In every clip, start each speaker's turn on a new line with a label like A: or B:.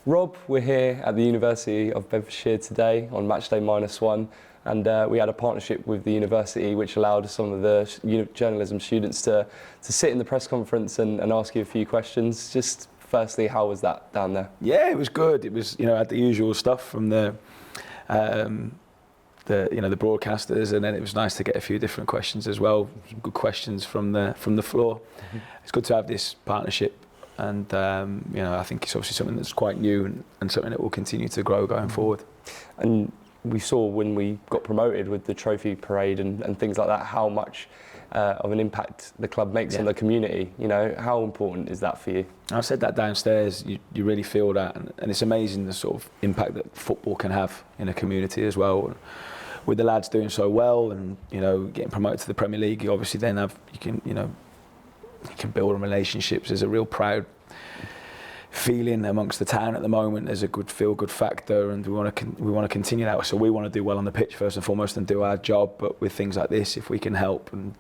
A: Rob, we're here at the University of Bedfordshire today on matchday -1, and we had a partnership with the university which allowed some of the journalism students to sit in the press conference and ask you a few questions. Just firstly, how was that down there?
B: Yeah, it was good. It was, had the usual stuff from the broadcasters, and then it was nice to get a few different questions as well. Some good questions from the floor. Mm-hmm. It's good to have this partnership. And I think it's obviously something that's quite new and something that will continue to grow going forward.
A: And we saw when we got promoted with the trophy parade and things like that, how much of an impact the club makes on the community. How important is that for you?
B: I said that downstairs. You really feel that, and it's amazing the sort of impact that football can have in a community as well. With the lads doing so well, and getting promoted to the Premier League, you obviously then you can build on relationships. There's a real proud feeling amongst the town at the moment. There's a good feel-good factor, and we want to continue that. So we want to do well on the pitch first and foremost, and do our job. But with things like this, if we can help and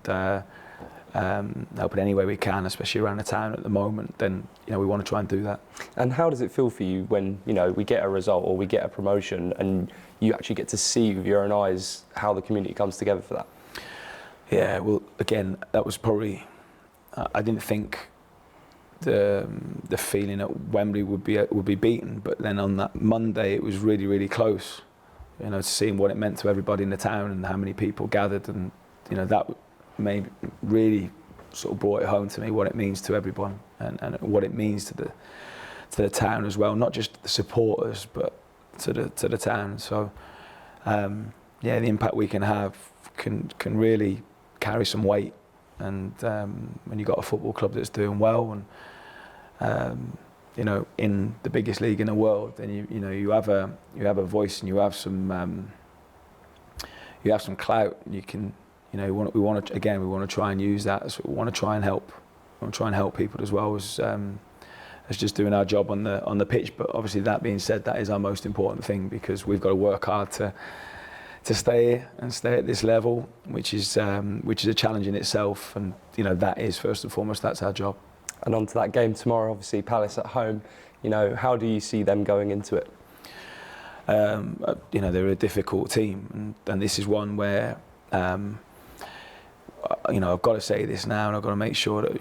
B: help in any way we can, especially around the town at the moment, then we want to try and do that.
A: And how does it feel for you when we get a result or we get a promotion, and you actually get to see with your own eyes how the community comes together for that?
B: Yeah, well, again, that was probably. I didn't think the feeling at Wembley would be beaten, but then on that Monday it was really, really close. Seeing what it meant to everybody in the town and how many people gathered, and that really sort of brought it home to me what it means to everyone and what it means to the town as well. Not just the supporters, but to the town. So the impact we can have can really carry some weight. And when you've got a football club that's doing well, and in the biggest league in the world, then you have a voice, and you have some clout. You can we want to try and use that. So we want to try and help. We want to try and help people as well as just doing our job on the pitch. But obviously, that being said, that is our most important thing, because we've got to work hard to stay at this level, which is a challenge in itself, and that is first and foremost, that's our job.
A: And on to that game tomorrow, obviously Palace at home. How do you see them going into it?
B: They're a difficult team, and this is one where I've got to say this now, and I've got to make sure that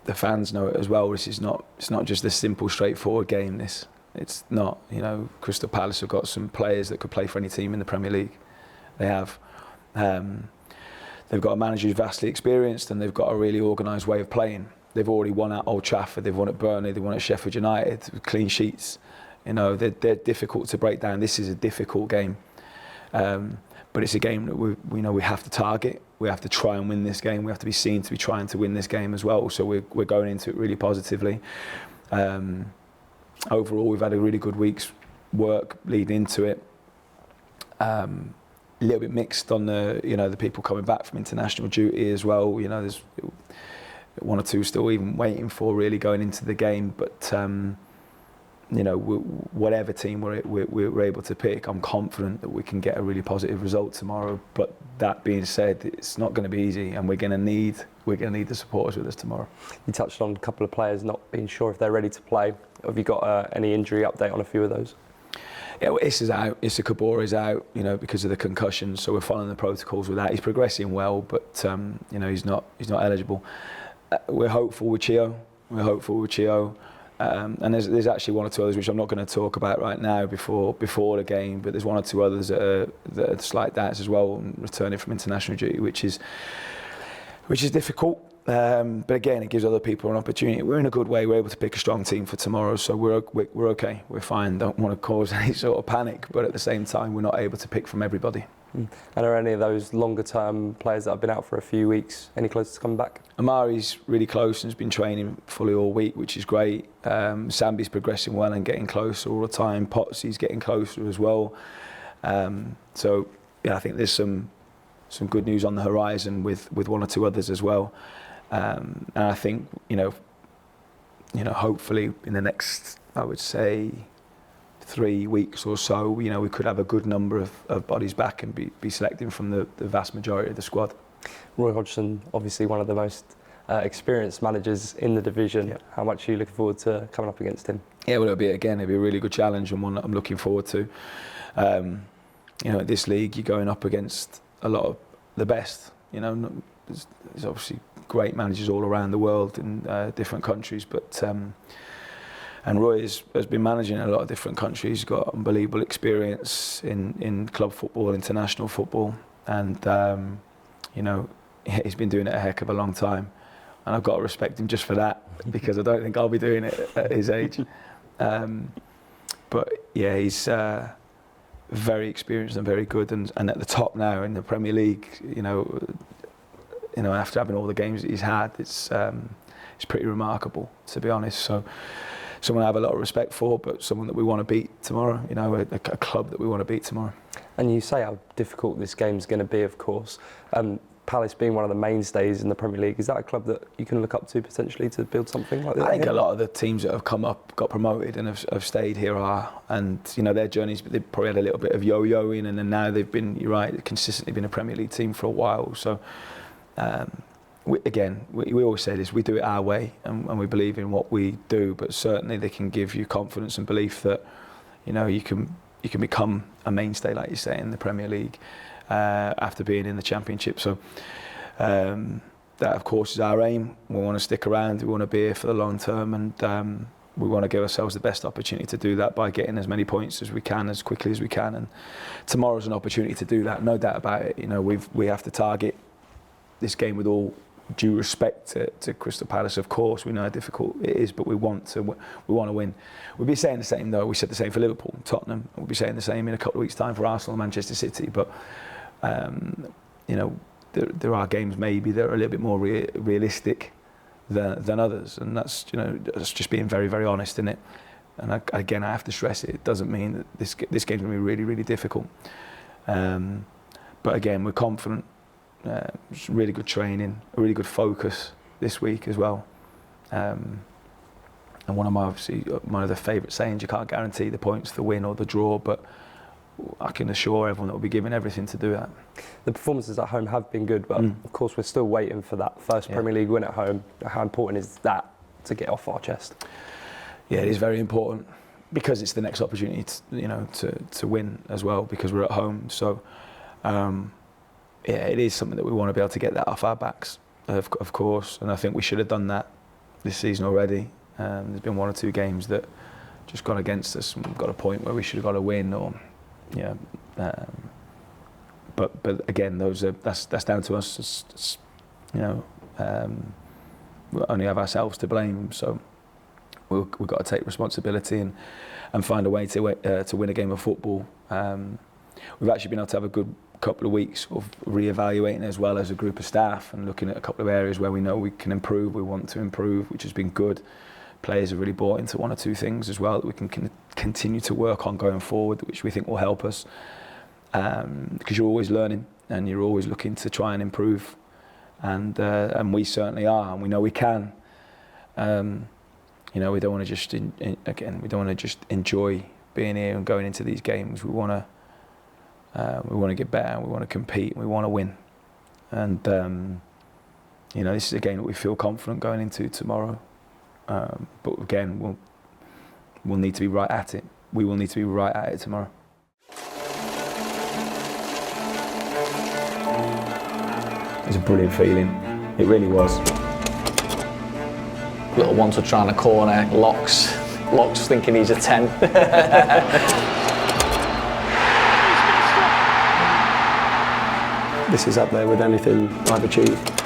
B: the fans know it as well. It's not just a simple, straightforward game. It's not, Crystal Palace have got some players that could play for any team in the Premier League. They have. They've got a manager who's vastly experienced, and they've got a really organised way of playing. They've already won at Old Trafford, they've won at Burnley, they've won at Sheffield United with clean sheets. They're difficult to break down. This is a difficult game. But it's a game that we have to target. We have to try and win this game. We have to be seen to be trying to win this game as well. So we're going into it really positively. Overall, we've had a really good week's work leading into it. A little bit mixed on the people coming back from international duty as well. There's one or two still even waiting for really going into the game. But whatever team we're able to pick, I'm confident that we can get a really positive result tomorrow. But that being said, it's not going to be easy, and we're going to need the supporters with us tomorrow. You
A: touched on a couple of players not being sure if they're ready to play. Have you got any injury update on a few of those?
B: Yeah, well, Issa's out. Issa Kabor is out, because of the concussion. So we're following the protocols with that. He's progressing well, but he's not eligible. We're hopeful with Chio. And there's actually one or two others which I'm not going to talk about right now before the game, but there's one or two others that are slight doubts as well, returning from international duty, which is difficult. But again, it gives other people an opportunity. We're in a good way. We're able to pick a strong team for tomorrow, so we're okay. We're fine. Don't want to cause any sort of panic, but at the same time, we're not able to pick from everybody.
A: And are any of those longer-term players that have been out for a few weeks any closer to coming back?
B: Amari's really close and has been training fully all week, which is great. Sambi's progressing well and getting closer all the time. Potsy's getting closer as well. So I think there's some good news on the horizon with one or two others as well. And I think hopefully in the next, I would say, 3 weeks or so, we could have a good number of bodies back and be selecting from the vast majority of the squad.
A: Roy Hodgson, obviously one of the most experienced managers in the division. Yeah. How much are you looking forward to coming up against him?
B: Yeah, well, it'll be a really good challenge and one that I'm looking forward to. At this league, you're going up against a lot of the best. There's obviously great managers all around the world in different countries, but and Roy has been managing in a lot of different countries. He's got unbelievable experience in club football, international football, and he's been doing it a heck of a long time. And I've got to respect him just for that, because I don't think I'll be doing it at his age. But yeah, he's very experienced and very good, and at the top now in the Premier League. After having all the games that he's had, it's pretty remarkable, to be honest. So someone I have a lot of respect for, but someone that we want to beat tomorrow. A club that we want to beat tomorrow. And
A: you say how difficult this game's going to be, of course. Palace being one of the mainstays in the Premier League, is that a club that you can look up to potentially to build something like that?
B: I think a lot of the teams that have come up, got promoted and have stayed here and their journeys, they've probably had a little bit of yo-yoing, and then now they've been, you're right, consistently been a Premier League team for a while. So we always say this, we do it our way, and we believe in what we do, but certainly they can give you confidence and belief that you can become a mainstay, like you say, in the Premier League after being in the Championship. So that of course is our aim. We want to stick around, we want to be here for the long term, and we want to give ourselves the best opportunity to do that by getting as many points as we can, as quickly as we can, and tomorrow's an opportunity to do that, no doubt about it. We have to target this game with all due respect to Crystal Palace. Of course, we know how difficult it is, but we want to win. We'll be saying the same, though. We said the same for Liverpool, Tottenham. We'll be saying the same in a couple of weeks' time for Arsenal and Manchester City. But there are games maybe that are a little bit more realistic than others, and that's just being very, very honest in it. And I have to stress it. It doesn't mean that this game's going to be really, really difficult. But again, we're confident. Really good training, a really good focus this week as well. And one of the favourite sayings, you can't guarantee the points, the win or the draw, but I can assure everyone that we'll be giving everything to do that.
A: The performances at home have been good, but of course we're still waiting for that first Premier League win at home. How important is that to get off our chest?
B: Yeah, it is very important, because it's the next opportunity to win as well, because we're at home. So it is something that we want to be able to get that off our backs, of course, and I think we should have done that this season already. There's been one or two games that just gone against us, and we've got a point where we should have got a win, but again, that's down to us. We only have ourselves to blame, so we've got to take responsibility and find a way to win a game of football. We've actually been able to have a good couple of weeks of re-evaluating as well as a group of staff, and looking at a couple of areas where we know we can improve, we want to improve, which has been good. Players have really bought into one or two things as well that we can continue to work on going forward, which we think will help us, because you're always learning and you're always looking to try and improve, and we certainly are, and we know we can. We don't want to just enjoy being here and going into these games. We want to get better, we want to compete, we want to win. And this is a game that we feel confident going into tomorrow. But again, we'll need to be right at it. We will need to be right at it tomorrow. It's a brilliant feeling. It really was.
C: Little ones are trying to corner. Locks thinking he's a 10.
D: This is up there with anything I've achieved.